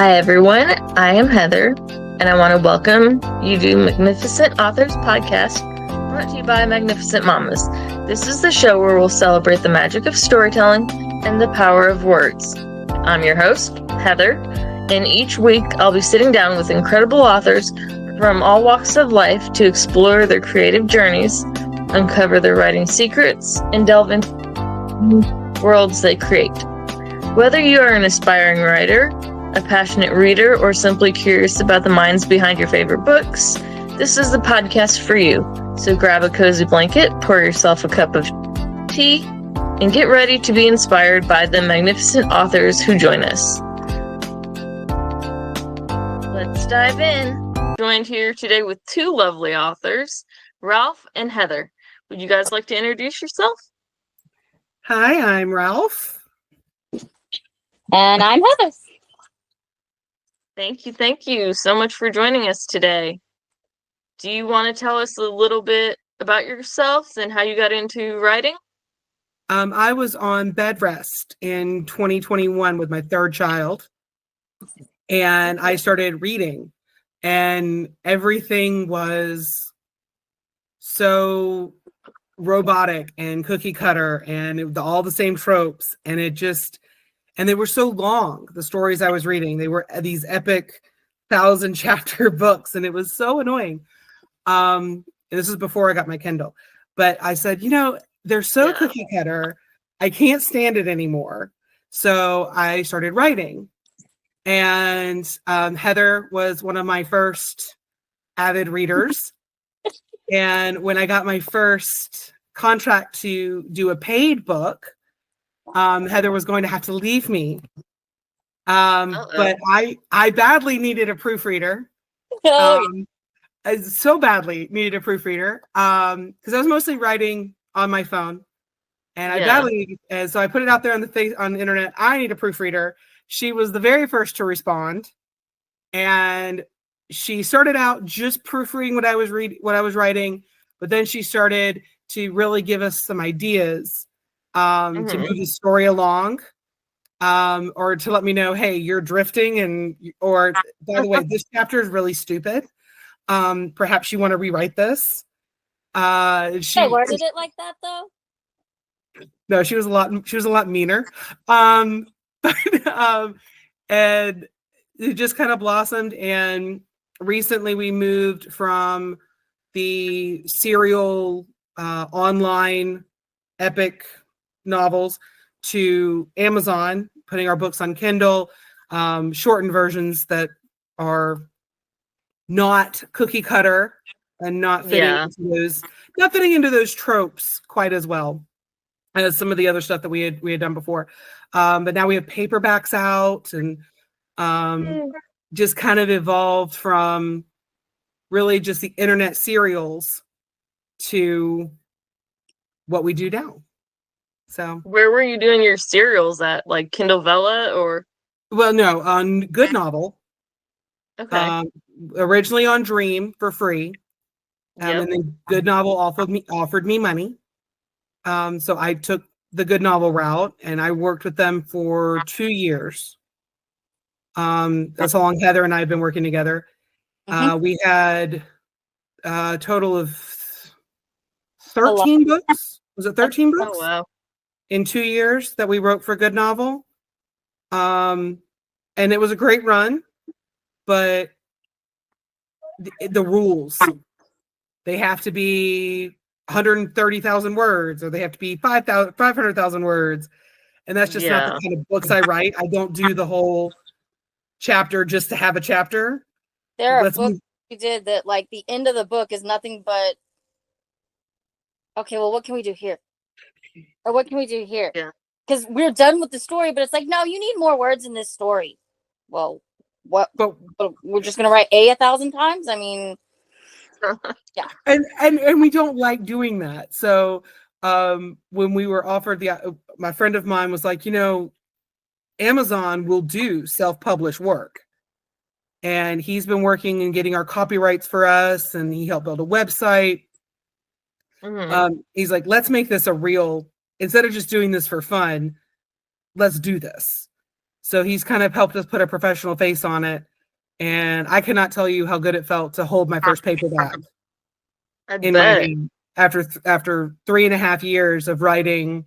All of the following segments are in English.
Hi everyone, I am Heather, and I want to welcome you to Magnificent Authors Podcast, brought to you by Magnificent Mamas. This is the show where we'll celebrate the magic of storytelling and the power of words. I'm your host, Heather, and each week I'll be sitting down with incredible authors from all walks of life to explore their creative journeys, uncover their writing secrets, and delve into worlds they create. Whether you are an aspiring writer, a passionate reader, or simply curious about the minds behind your favorite books, this is the podcast for you. So grab a cozy blanket, pour yourself a cup of tea, and get ready to be inspired by the magnificent authors who join us. Let's dive in. Joined here today with two lovely authors, Ralph and Heather. Would you guys like to introduce yourself? Hi, I'm Ralph. And I'm Heather. Thank you so much for joining us today. Do you want to tell us a little bit about yourselves and how you got into writing? I was on bed rest in 2021 with my third child, and I started reading, and everything was so robotic and cookie cutter, and all the same tropes, and they were so long, the stories I was reading. They were these epic 1,000-chapter books, and it was so annoying. And this is before I got my Kindle. But I said, they're so cookie cutter, I can't stand it anymore. So I started writing. And Heather was one of my first avid readers. And when I got my first contract to do a paid book, Heather was going to have to leave me. But I badly needed a proofreader. I so badly needed a proofreader because I was mostly writing on my phone, and I badly needed, and so I put it out there on the internet. I need a proofreader. She was the very first to respond, and she started out just proofreading what I was writing, but then she started to really give us some ideas to move the story along, or to let me know, hey, you're drifting, or by the way, this chapter is really stupid. Perhaps you want to rewrite this. She worded it like that though. No, she was a lot meaner. And it just kind of blossomed. And recently we moved from the serial online epic novels to Amazon, putting our books on Kindle, shortened versions that are not cookie cutter and not fitting into those tropes quite as well as some of the other stuff that we had done before. But now we have paperbacks out, and just kind of evolved from really just the internet serials to what we do now. So where were you doing your serials at? Like Kindle Vella or? Well, no, on Good Novel. Okay. Originally on Dream for free. And then Good Novel offered me money. So I took the Good Novel route, and I worked with them for 2 years. That's how long Heather and I have been working together. We had a total of 13 books. Was it 13 books? Oh, wow. In 2 years that we wrote for Good Novel. And it was a great run, but the rules, they have to be 130,000 words, or they have to be 500,000 words. And that's just not the kind of books I write. I don't do the whole chapter just to have a chapter. There are books you did that, like, the end of the book is nothing but, okay, well, what can we do here? Or what can we do here? Yeah. Because we're done with the story, but it's like, no, you need more words in this story. Well, what? But we're just gonna write 1,000 times? I mean, yeah. And we don't like doing that. So when we were offered my friend of mine was like, Amazon will do self-published work. And he's been working and getting our copyrights for us, and he helped build a website. He's like, let's make this instead of just doing this for fun, let's do this. So he's kind of helped us put a professional face on it. And I cannot tell you how good it felt to hold my first paperback in my hand after 3.5 years of writing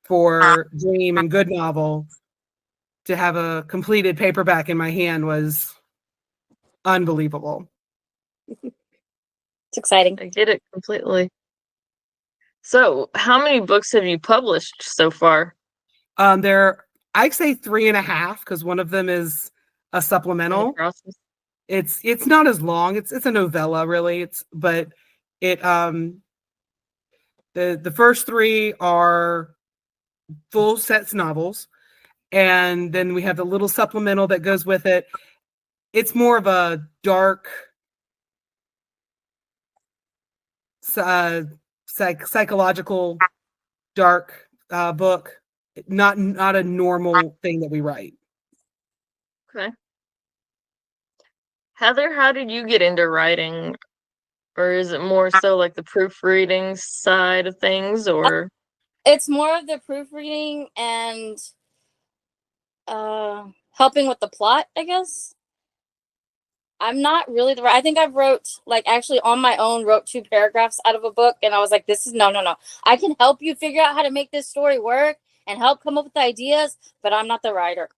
for Dream and Good Novel. To have a completed paperback in my hand was unbelievable. It's exciting. I get it completely. So, how many books have you published so far? I'd say 3.5 because one of them is a supplemental. It's not as long. It's a novella, really. The first 3 are full sets novels, and then we have the little supplemental that goes with it. It's more of a dark, psychological, dark book. Not a normal thing that we write. Okay. Heather, how did you get into writing? Or is it more so like the proofreading side of things, or? It's more of the proofreading and helping with the plot, I guess. I'm not really I think I've actually on my own wrote 2 paragraphs out of a book, and I was like, this is no. I can help you figure out how to make this story work and help come up with ideas, but I'm not the writer.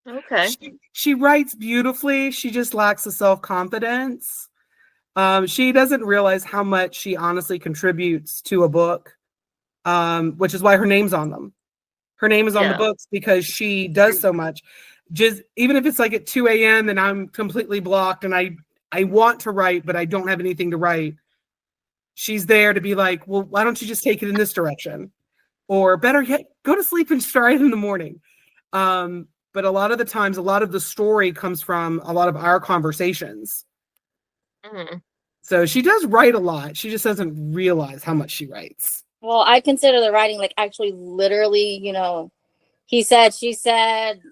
Okay. She writes beautifully. She just lacks the self-confidence. She doesn't realize how much she honestly contributes to a book, which is why her name's on them. Her name is on the books because she does so much. Just even if it's like at 2 a.m. and I'm completely blocked and I want to write, but I don't have anything to write. She's there to be like, well, why don't you just take it in this direction? Or better yet, go to sleep and start it in the morning. But a lot of the times, a lot of the story comes from a lot of our conversations. Mm-hmm. So she does write a lot. She just doesn't realize how much she writes. Well, I consider the writing like actually literally, he said, she said,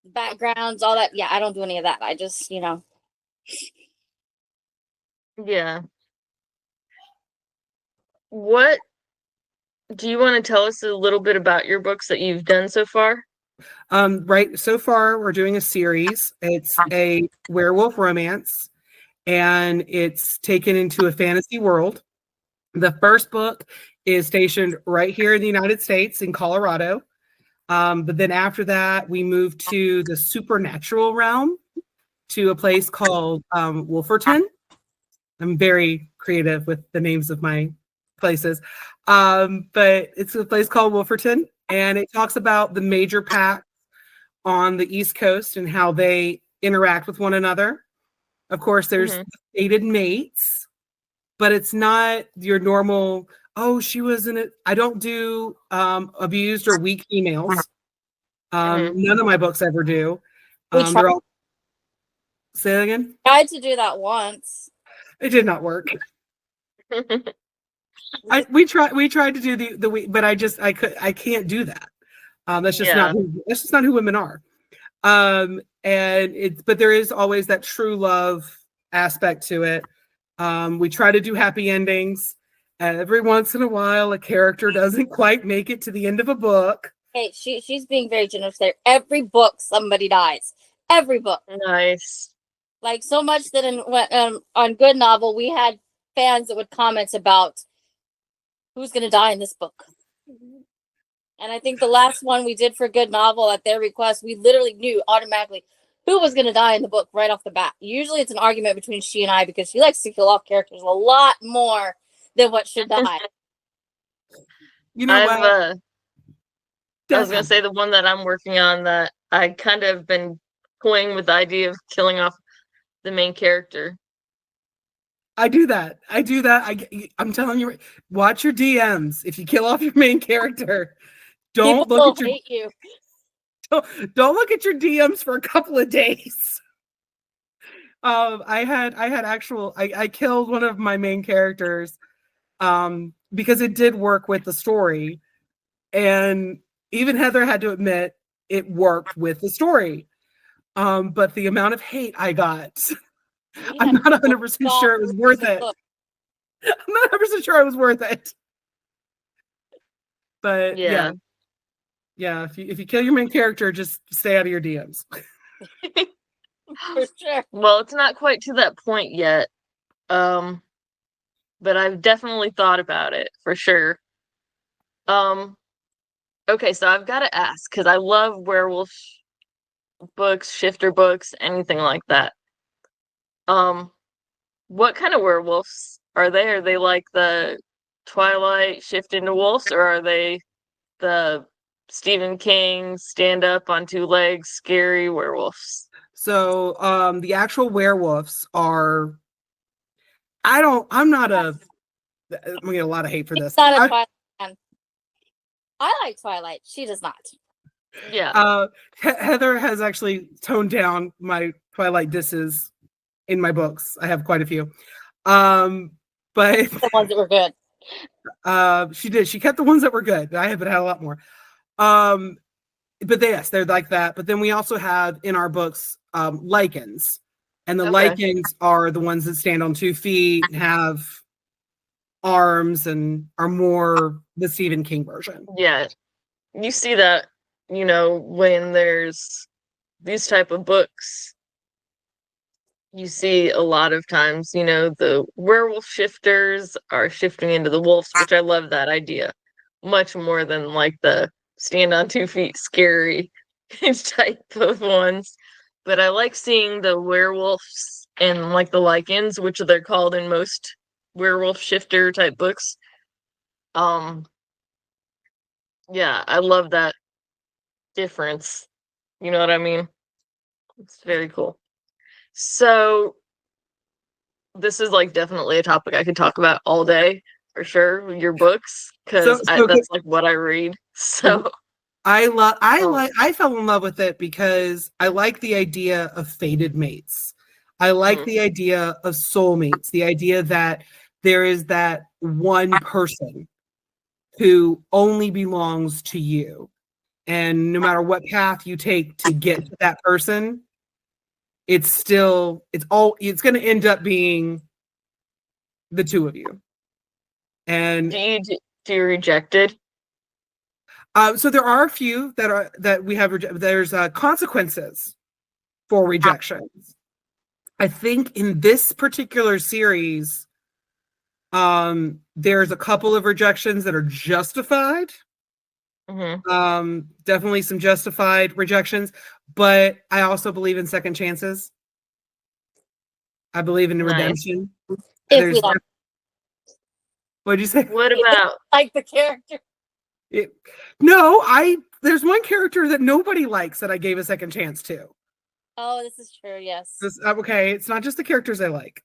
backgrounds, all that. Yeah, I don't do any of that. I just, Yeah. What do you want to tell us a little bit about your books that you've done so far? Right. So far, we're doing a series. It's a werewolf romance, and it's taken into a fantasy world. The first book is stationed right here in the United States in Colorado. But then after that, we moved to the supernatural realm to a place called Wolferton. I'm very creative with the names of my places. But it's a place called Wolferton, and it talks about the major packs on the East Coast and how they interact with one another. Of course, there's fated mates, but it's not your normal, oh, she was in it. I don't do abused or weak females. None of my books ever do. They're all... Say that again? I tried to do that once. It did not work. We tried to do the week, but I can't do that. That's just not who women are. But there is always that true love aspect to it. We try to do happy endings. Every once in a while, a character doesn't quite make it to the end of a book. Hey, she's being very generous there. Every book, somebody dies. Every book. Nice. Like so much that on Good Novel, we had fans that would comment about who's going to die in this book. And I think the last one we did for Good Novel at their request, we literally knew automatically who was going to die in the book right off the bat. Usually it's an argument between she and I because she likes to kill off characters a lot more than what should die. You know what? I was going to say the one that I'm working on that I kind of been toying with the idea of killing off the main character. I do that. I'm telling you, watch your DMs. If you kill off your main character, don't look at your... Don't look at your DMs for a couple of days. I killed one of my main characters because it did work with the story, and even Heather had to admit it worked with the story. But the amount of hate I got, I'm not 100% sure it was worth it. I'm not 100% sure it was worth it. But yeah. Yeah, if you kill your main character, just stay out of your DMs. For sure. Well, it's not quite to that point yet. But I've definitely thought about it for sure. Okay, so I've got to ask because I love werewolf books, shifter books, anything like that. What kind of werewolves are they? Are they like the Twilight shift into wolves, or are they the Stephen King stand up on two legs, scary werewolves? So the actual werewolves are I'm not a I'm gonna get a lot of hate for She's this. not a Twilight fan. I like Twilight. She does not. Yeah. Heather has actually toned down my Twilight disses in my books. I have quite a few. But The ones that were good. She did. She kept the ones that were good. I haven't had a lot more. But yes, they're like that. But then we also have in our books lichens. And the lichens are the ones that stand on 2 feet and have arms and are more the Stephen King version. Yeah. You see that, when there's these type of books, you see a lot of times, the werewolf shifters are shifting into the wolves, which I love that idea much more than like the stand on 2 feet scary type of ones. But I like seeing the werewolves and like the lichens, which they're called in most werewolf shifter type books. Yeah, I love that difference. You know what I mean? It's very cool. So this is like definitely a topic I could talk about all day for sure. Your books, because that's like what I read. So I fell in love with it because I like the idea of fated mates. I like the idea of soulmates, the idea that there is that one person who only belongs to you. And no matter what path you take to get to that person, it's going to end up being the two of you. And do you reject it? So there are a few that we have. There's consequences for rejections. I think in this particular series, there's a couple of rejections that are justified. Definitely some justified rejections, but I also believe in second chances. I believe in redemption. What'd you say? What about like the character? There's one character that nobody likes that I gave a second chance to. Oh, this is true. Yes. Okay, it's not just the characters I like.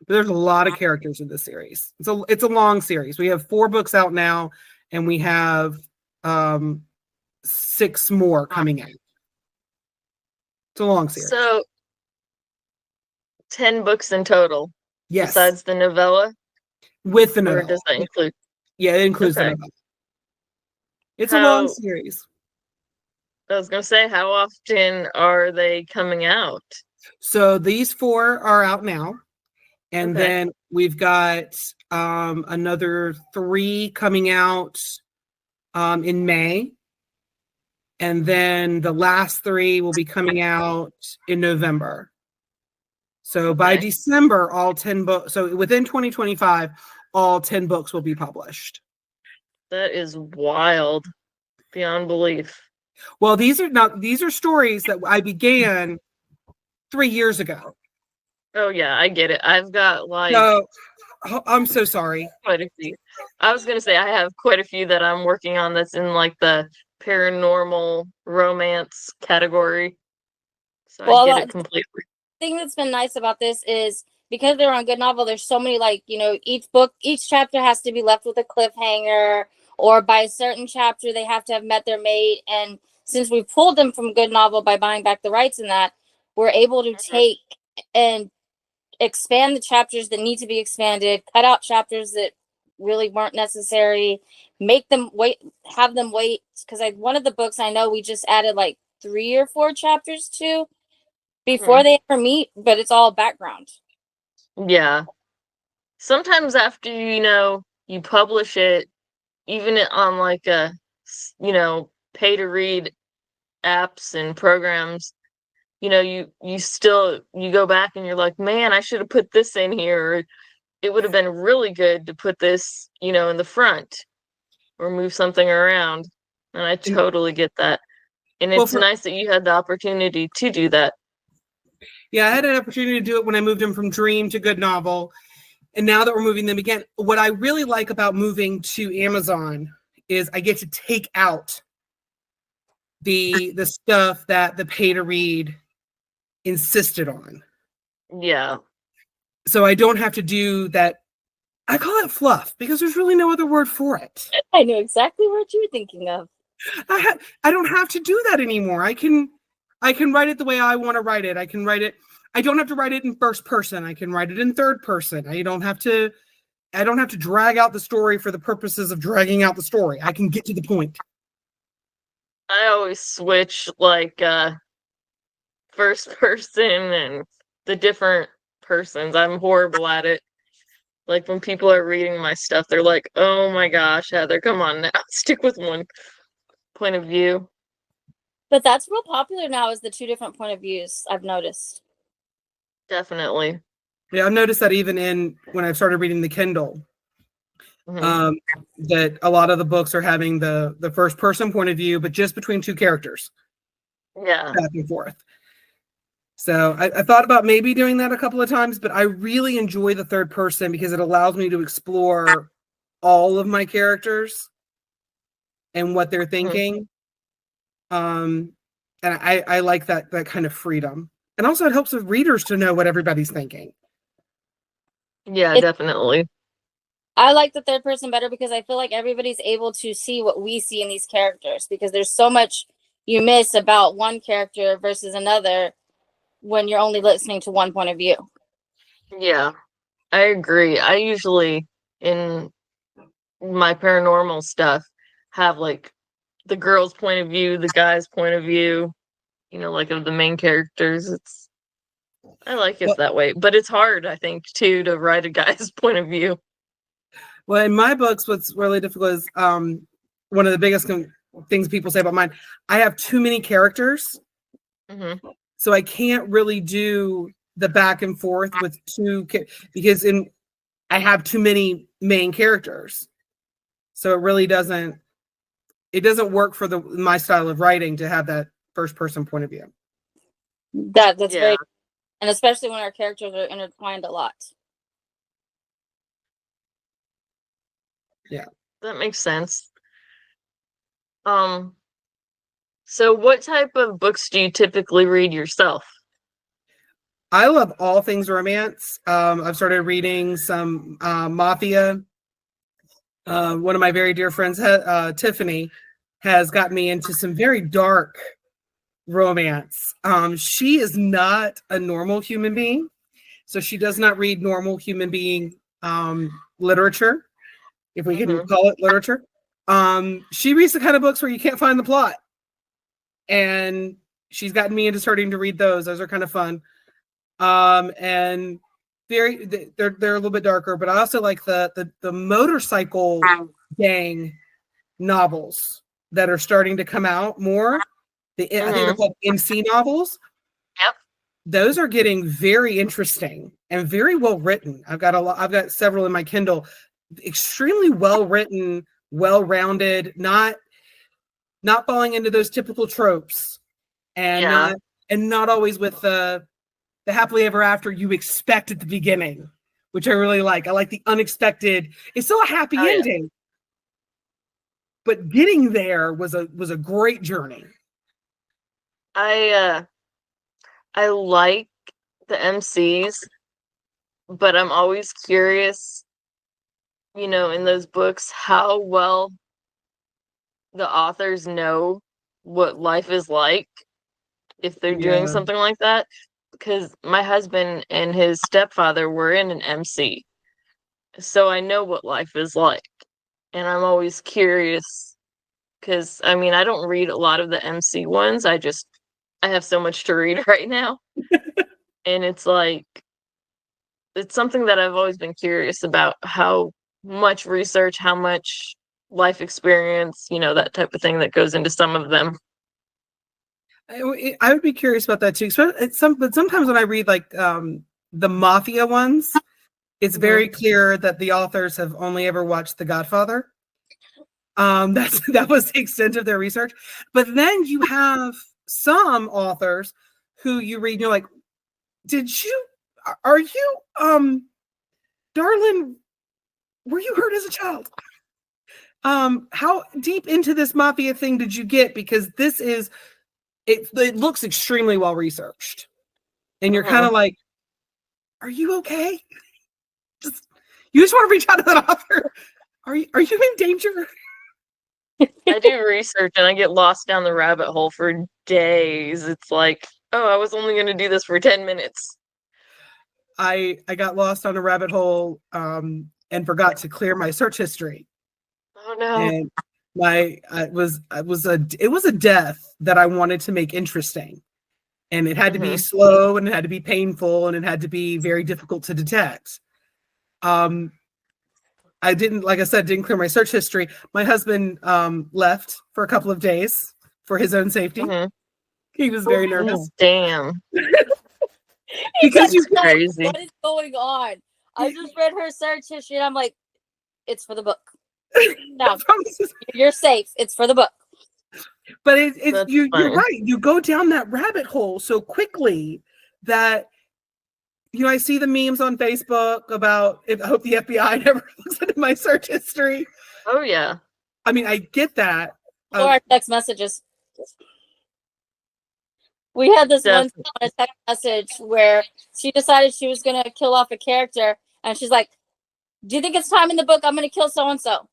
But there's a lot of characters in this series. It's a long series. We have 4 books out now, and we have 6 more coming out. It's a long series. So 10 books in total. Yes. Besides the novella? With the novella. Or does that include? Yeah, it includes the novella. It's a long series. I was going to say, how often are they coming out? So these 4 are out now. And then we've got another 3 coming out in May. And then the last 3 will be coming out in November. So by December, all 10 books. So within 2025, all 10 books will be published. That is wild, beyond belief. Well, these are stories that I began 3 years ago. Oh yeah, I get it. I've got like. No, I'm so sorry. Quite a few. I was gonna say I have quite a few that I'm working on that's in like the paranormal romance category. So I get it completely. The thing that's been nice about this is because they're on Good Novel, there's so many each chapter has to be left with a cliffhanger, or by a certain chapter they have to have met their mate. And since we pulled them from Good Novel by buying back the rights in that, we're able to take and expand the chapters that need to be expanded, cut out chapters that really weren't necessary, make them wait, have them wait. Because one of the books I know we just added like 3 or 4 chapters to before they ever meet, but it's all background. Yeah. Sometimes after you publish it, even on like a pay to read apps and programs, you know, you go back and you're like, man, I should have put this in here, or it would have been really good to put this, you know, in the front or move something around. And I totally get that. And it's nice that you had the opportunity to do that. Yeah, I had an opportunity to do it when I moved them from Dream to Good Novel. And now that we're moving them again, what I really like about moving to Amazon is I get to take out the stuff that the pay to read insisted on. Yeah. So I don't have to do that. I call it fluff because there's really no other word for it. I know exactly what you're thinking of. I don't have to do that anymore. I can write it the way I want to write it. I can write it. I don't have to write it in first person. I can write it in third person. I don't have to drag out the story for the purposes of dragging out the story. I can get to the point. I always switch like first person and the different persons. I'm horrible at it. Like when people are reading my stuff, they're like, "Oh my gosh, Heather, come on now, stick with one point of view." But that's real popular now, is the two different point of views, I've noticed. Definitely. Yeah, I've noticed that even when I started reading the Kindle, that a lot of the books are having the first person point of view, but just between two characters. Yeah. Back and forth. So I thought about maybe doing that a couple of times, but I really enjoy the third person because it allows me to explore all of my characters and what they're thinking. And I like that kind of freedom. And also it helps with readers to know what everybody's thinking. Yeah, definitely. I like the third person better because I feel like everybody's able to see what we see in these characters, because there's so much you miss about one character versus another when you're only listening to one point of view. Yeah, I agree. I usually, in my paranormal stuff, have like the girl's point of view, the guy's point of view, you know, like of the main characters. I like it that way, but it's hard, I think, too, to write a guy's point of view. Well, in my books, what's really difficult is one of the biggest things people say about mine, I have too many characters. So I can't really do the back and forth with because I have too many main characters. So it really doesn't work for my style of writing to have that first person point of view. That's very, and especially when our characters are intertwined a lot. Yeah. That makes sense. So what type of books do you typically read yourself? I love all things romance. I've started reading some Mafia. One of my very dear friends, Tiffany, has got me into some very dark romance. She is not a normal human being, so she does not read normal human being literature, if we can call it literature. She reads the kind of books where you can't find the plot, and she's gotten me into starting to read those. Those are kind of fun. And they're a little bit darker, but I also like the motorcycle gang novels that are starting to come out more. I think they're called MC novels. Yep. Those are getting very interesting and very well written. I've got several in my Kindle. Extremely well written, well-rounded, not falling into those typical tropes, and not always with the happily ever after you expect at the beginning, which I really like. I like the unexpected. It's still a happy ending, but getting there was a great journey. I like the MCs, but I'm always curious, you know, in those books, how well the authors know what life is like if they're doing something like that. Because my husband and his stepfather were in an MC, so I know what life is like, and I'm always curious because I mean I don't read a lot of the MC ones. I have so much to read right now, and it's like it's something that I've always been curious about: how much research, how much life experience, that type of thing that goes into some of them. I would be curious about that too. But sometimes when I read like the mafia ones, it's very clear that the authors have only ever watched The Godfather. That was the extent of their research. But then you have some authors who you read, and you're like, are you, darling, were you hurt as a child? How deep into this mafia thing did you get? Because it looks extremely well researched. And you're kind of like, are you okay? You just want to reach out to that author. Are you in danger? I do research and I get lost down the rabbit hole for days. It's like, oh, I was only going to do this for 10 minutes. I got lost on a rabbit hole and forgot to clear my search history. Oh no. And it was a death that I wanted to make interesting. And it had to be slow, and it had to be painful, and it had to be very difficult to detect. I didn't clear my search history. My husband left for a couple of days for his own safety. He was very nervous. Damn. Because you crazy. What is going on? I just read her search history and I'm like, it's for the book. No, you're safe. It's for the book. But you're right. You go down that rabbit hole so quickly that I see the memes on Facebook about I hope the FBI never looks into my search history. Oh yeah. I mean, I get that. Or our text messages. We had this one text message where she decided she was going to kill off a character, and she's like, "Do you think it's time in the book I'm going to kill so and so?"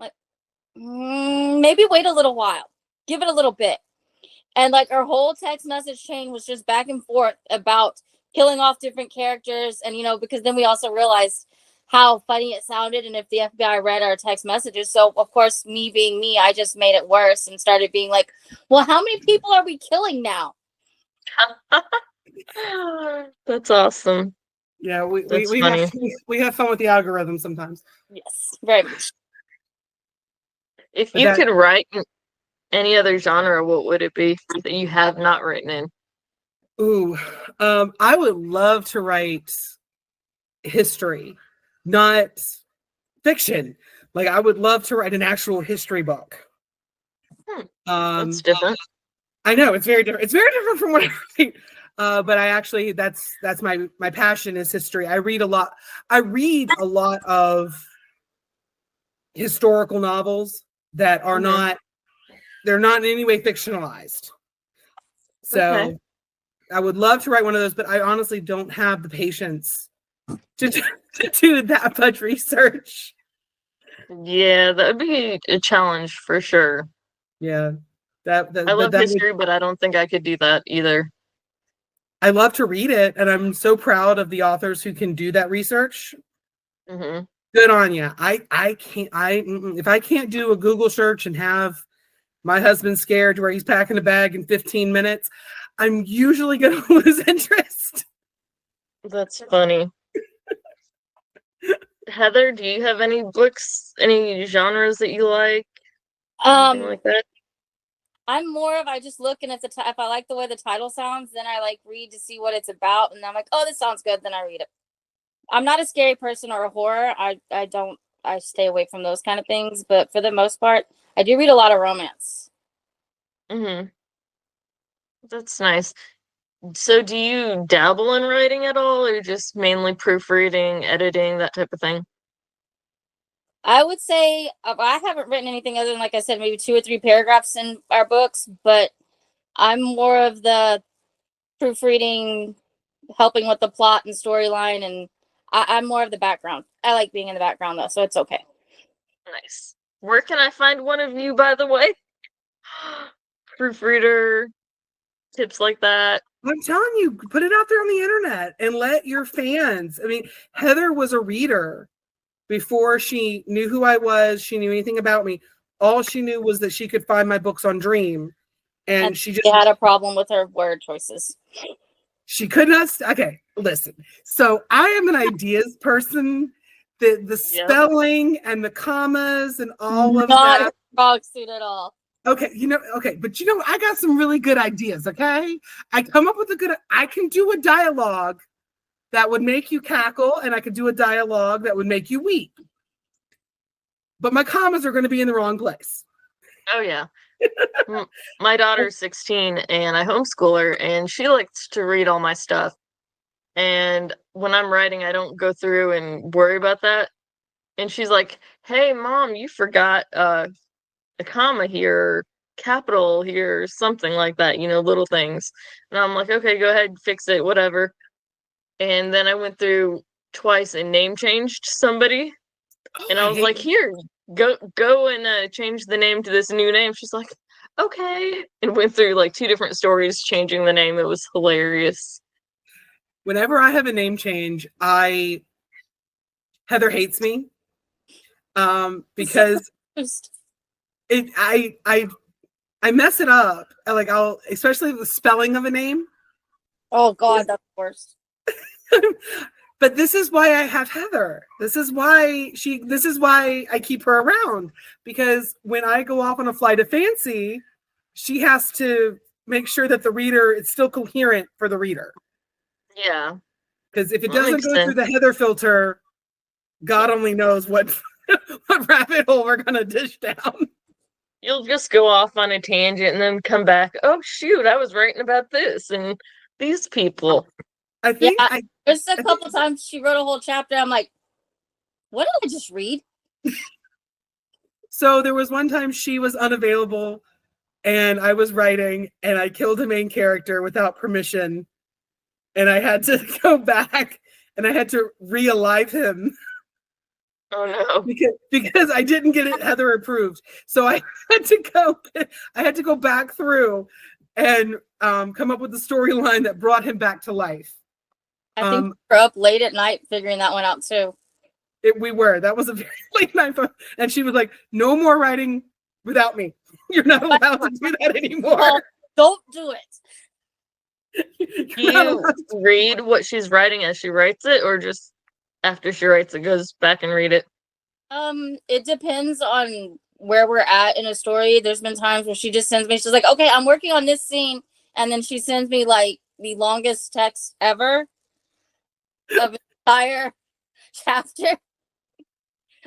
Like, maybe wait a little while, give it a little bit, and like our whole text message chain was just back and forth about killing off different characters, and because then we also realized how funny it sounded, and if the FBI read our text messages. So of course, me being me, I just made it worse and started being like, well, how many people are we killing now? That's awesome. Yeah, we have fun with the algorithm sometimes. Yes, very much. If you could write any other genre, what would it be that you have not written in? Ooh, I would love to write history, not fiction. Like, I would love to write an actual history book. That's different. I know, it's very different. It's very different from what I write. But I actually, that's my passion is history. I read a lot of historical novels that are they're not in any way fictionalized. So I would love to write one of those, but I honestly don't have the patience to do that much research. Yeah, that would be a challenge for sure. Yeah. I love history, but I don't think I could do that either. I love to read it, and I'm so proud of the authors who can do that research. Good on you. I can't. If I can't do a Google search and have my husband scared where he's packing a bag in 15 minutes, I'm usually going to lose interest. That's funny. Heather, do you have any books, any genres that you like? Anything like that? I'm more of, I just look, and if I like the way the title sounds, then I like read to see what it's about, and I'm like, oh, this sounds good, then I read it. I'm not a scary person or a horror. I stay away from those kind of things, but for the most part, I do read a lot of romance. That's nice. So do you dabble in writing at all, or just mainly proofreading, editing, that type of thing? I would say I haven't written anything other than, like I said, maybe 2 or 3 paragraphs in our books, but I'm more of the proofreading, helping with the plot and storyline, and I'm more of the background. I like being in the background, though, so it's okay. Nice. Where can I find one of you, by the way? Proofreader, tips like that. I'm telling you, put it out there on the internet and let your fans. I mean, Heather was a reader before she knew who I was. She knew anything about me. All she knew was that she could find my books on Dream. And she just had a problem with her word choices. She could not. Okay, listen. So I am an ideas person, the spelling and the commas and all of Not that. her strong suit at all. Okay, but I got some really good ideas, okay? I come up with I can do a dialogue that would make you cackle, and I could do a dialogue that would make you weep. But my commas are going to be in the wrong place. Oh, yeah. My daughter's 16, and I homeschool her, and she likes to read all my stuff. And when I'm writing, I don't go through and worry about that. And she's like, hey, Mom, you forgot a comma here, or capital here, or something like that, little things. And I'm like, okay, go ahead, fix it, whatever. And then I went through twice and name changed somebody. And I was like, here, go and change the name to this new name. She's like, okay. And went through like 2 different stories changing the name. It was hilarious. Whenever I have a name change, Heather hates me. Because I mess it up. Like especially the spelling of a name. Oh God, that's the worst. But this is why I have Heather. This is why I keep her around, because when I go off on a flight of fancy, she has to make sure that the reader, it's still coherent for the reader. Yeah. Because if it doesn't go through the Heather filter, God only knows what rabbit hole we're gonna dish down. You'll just go off on a tangent and then come back. Oh shoot, I was writing about this and these people. I think there's a couple times she wrote a whole chapter. I'm like, what did I just read? So there was one time she was unavailable and I was writing and I killed a main character without permission. And I had to go back and I had to re-alive him. Oh no. Because I didn't get it Heather approved. So I had to go back through and come up with the storyline that brought him back to life. I think we were up late at night figuring that one out too. We were. That was a very late night. And she was like, no more writing without me. You're not allowed to do that anymore. Well, don't do it. Do you read what she's writing as she writes it, or just after she writes it goes back and read it? It depends on where we're at in a story. There's been times where she just sends me, she's like, okay, I'm working on this scene. And then she sends me like the longest text ever of an entire chapter.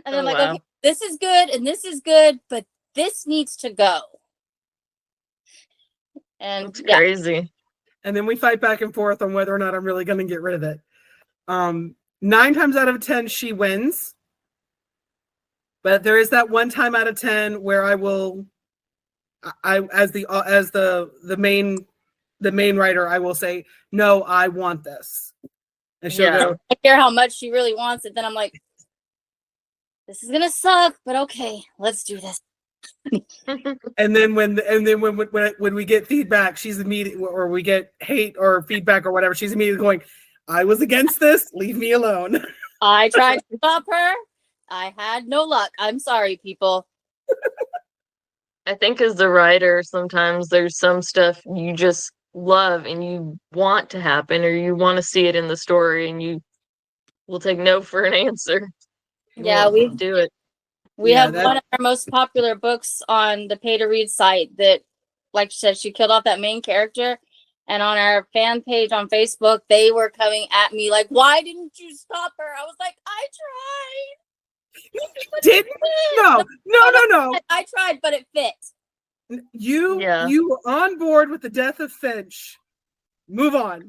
And I'm like, okay, this is good and this is good, but this needs to go. And it's crazy. And then we fight back and forth on whether or not I'm really going to get rid of it. 9 times out of 10, she wins. But there is that 1 time out of 10 where I as the main writer, I will say, no, I want this. And she'll go, I care how much she really wants it. Then I'm like, this is gonna suck, but okay, let's do this. and then when we get feedback, she's immediate, or we get hate or feedback or whatever, she's immediately going, I was against this, leave me alone. I tried to stop her. I had no luck. I'm sorry, people. I think as the writer, sometimes there's some stuff you just love and you want to happen, or you want to see it in the story, and you will take no for an answer. Yeah, we do it. We have one of our most popular books on the pay to read site that, like she said, she killed off that main character. And on our fan page on Facebook, they were coming at me like, why didn't you stop her? I was like, I tried. Didn't? No. I tried, but it fit. You were on board with the death of Finch. Move on.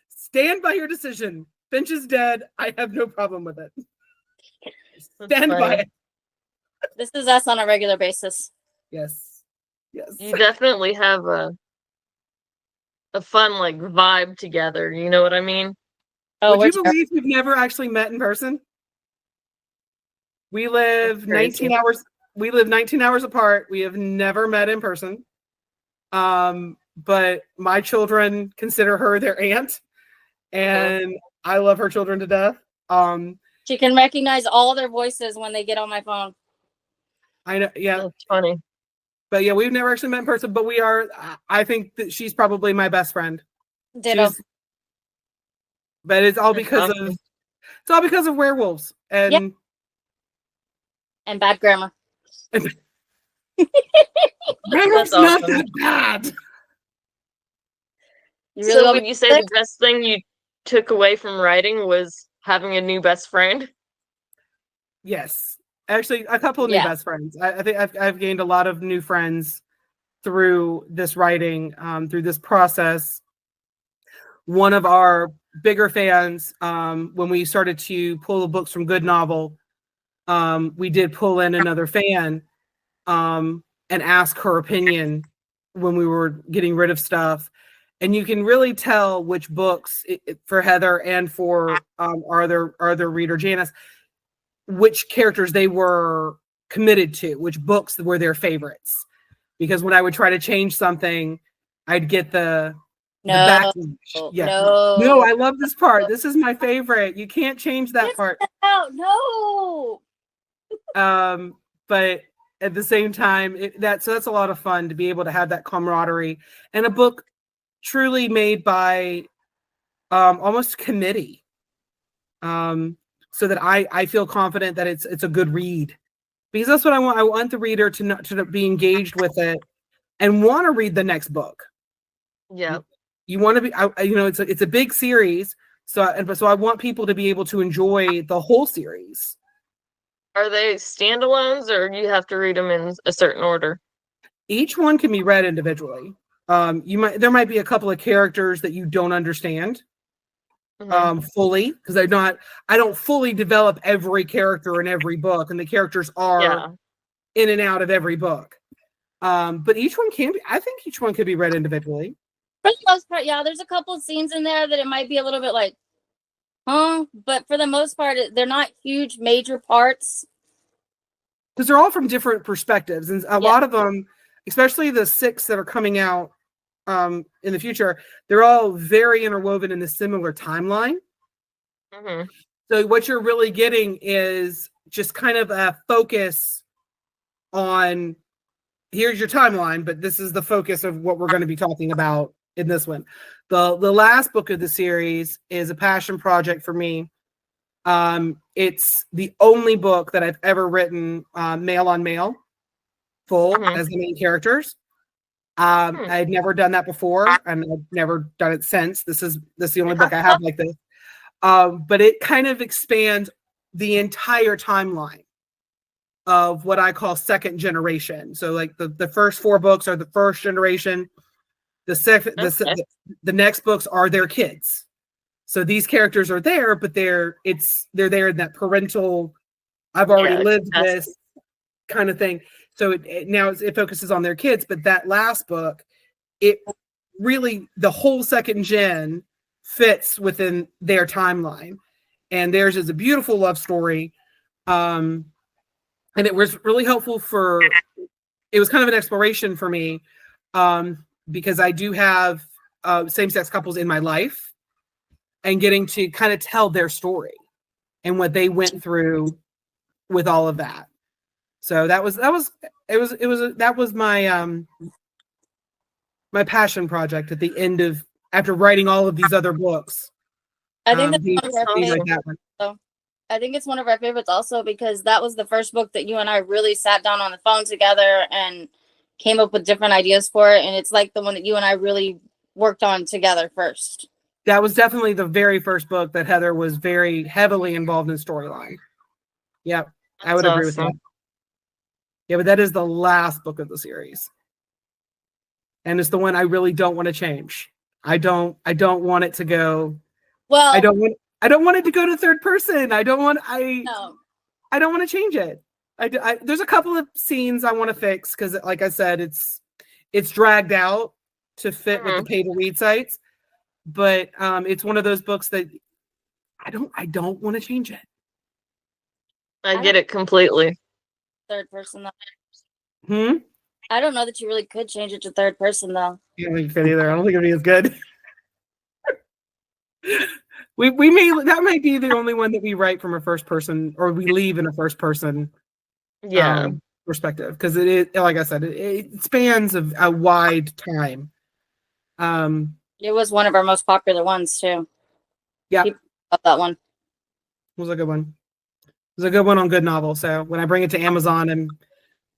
Stand by your decision. Finch is dead. I have no problem with it. Stand by it. This is us on a regular basis. Yes. You definitely have a fun like vibe together. You know what I mean? Oh, would you believe we've never actually met in person? We live 19 hours. We live 19 hours apart. We have never met in person. But my children consider her their aunt, and I love her children to death. She can recognize all their voices when they get on my phone. I know. Yeah. That's funny. But yeah, we've never actually met in person, but we are, I think that she's probably my best friend. Ditto. But it's all because of werewolves. and And bad grammar. grammar's not that bad. You really So want would me you to say say? the best thing you took away from writing was having a new best friend? Yes, actually, a couple of new Yeah. best friends. I think I've gained a lot of new friends through this writing, through this process. One of our bigger fans, when we started to pull the books from Good Novel, we did pull in another fan and ask her opinion when we were getting rid of stuff. And you can really tell which books for Heather and for our other reader Janice, which characters they were committed to, which books were their favorites. Because when I would try to change something, I'd get the No. backlash. Yeah. No. No, I love this part. This is my favorite. You can't change that part. No. But at the same time, that's a lot of fun to be able to have that camaraderie, and a book truly made by almost committee, so that I feel confident that it's a good read, because that's what I want. I want the reader to be engaged with it and want to read the next book. Yeah. You want to be, it's a big series, so I want people to be able to enjoy the whole series. Are they standalones, or you have to read them in a certain order? Each one can be read individually. There might be a couple of characters that you don't understand fully, because I don't fully develop every character in every book, and the characters are in and out of every book. But each one I think each one could be read individually. For the most part, yeah, there's a couple of scenes in there that it might be a little bit like, huh? But for the most part, they're not huge major parts. Because they're all from different perspectives, and a lot of them, especially the 6 that are coming out in the future, they're all very interwoven in a similar timeline. So what you're really getting is just kind of a focus on, here's your timeline, but this is the focus of what we're going to be talking about in this one. The last book of the series is a passion project for me. It's the only book that I've ever written male on male, full as the main characters. I had never done that before, and I've never done it since. This is the only book I have like this. But it kind of expands the entire timeline of what I call second generation. So like the first 4 books are the first generation. The next books are their kids. So these characters are there, but they're there in that parental, I've already lived this kind of thing. So it focuses on their kids, but that last book, it really, the whole second gen fits within their timeline, and theirs is a beautiful love story. And it was really helpful it was kind of an exploration for me, because I do have same-sex couples in my life, and getting to kind of tell their story and what they went through with all of that. So that was my my passion project at the end of, after writing all of these other books. I think that's one of our favorites. That one. I think it's one of our favorites also because that was the first book that you and I really sat down on the phone together and came up with different ideas for it. And it's like the one that you and I really worked on together first. That was definitely the very first book that Heather was very heavily involved in storyline. Yep, I would agree with that. Yeah, but that is the last book of the series, and it's the one I really don't want to change. I don't want it to go. Well, I don't want it to go to third person. I don't want to change it. There's a couple of scenes I want to fix because, like I said, it's dragged out to fit with the pay to read sites. But it's one of those books that I don't want to change it. I get it completely. Third person though. I don't know that you really could change it to third person though. I don't think you could either. I don't think it'd be as good. That might be the only one that we write from a first person, or we leave in a first person perspective, because it is, like I said, it spans a wide time. It was one of our most popular ones too. Yeah, that one was a good one. There's a good one on Good Novel. So when I bring it to Amazon, and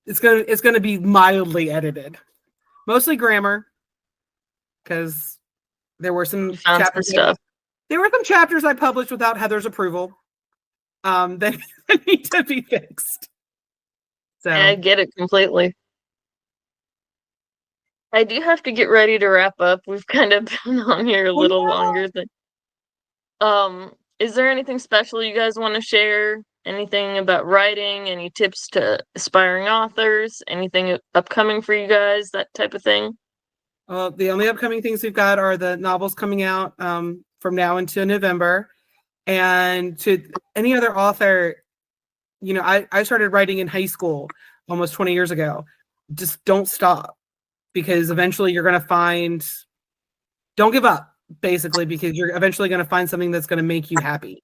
it's gonna be mildly edited, mostly grammar, because there were some chapters. There were some chapters I published without Heather's approval. That need to be fixed. So I get it completely. I do have to get ready to wrap up. We've kind of been on here a little longer than. Is there anything special you guys want to share? Anything about writing? Any tips to aspiring authors? Anything upcoming for you guys? That type of thing? Well, the only upcoming things we've got are the novels coming out from now into November. And to any other author, you know, I started writing in high school almost 20 years ago. Just don't stop, because eventually you're going to find, don't give up, basically, because you're eventually going to find something that's going to make you happy.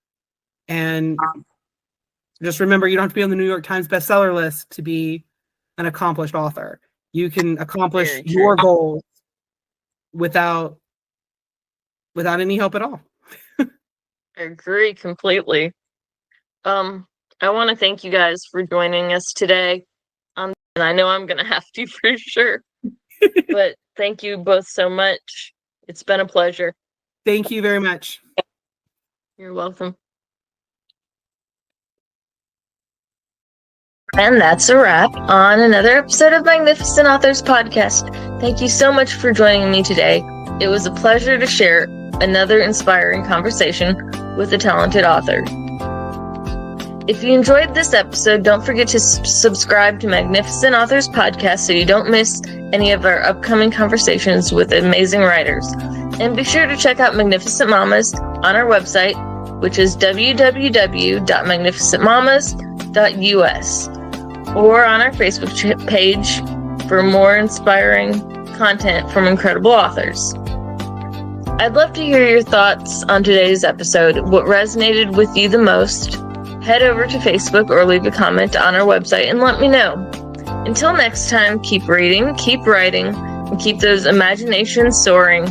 And just remember, you don't have to be on the New York Times bestseller list to be an accomplished author. You can accomplish your goals without any help at all. I agree completely. I want to thank you guys for joining us today. And I know I'm going to have to for sure. But thank you both so much. It's been a pleasure. Thank you very much. You're welcome. And that's a wrap on another episode of Magnificent Authors Podcast. Thank you so much for joining me today. It was a pleasure to share another inspiring conversation with a talented author. If you enjoyed this episode, don't forget to subscribe to Magnificent Authors Podcast so you don't miss any of our upcoming conversations with amazing writers. And be sure to check out Magnificent Mamas on our website, which is www.magnificentmamas.us, or on our Facebook page for more inspiring content from incredible authors. I'd love to hear your thoughts on today's episode. What resonated with you the most? Head over to Facebook or leave a comment on our website and let me know. Until next time, keep reading, keep writing, and keep those imaginations soaring.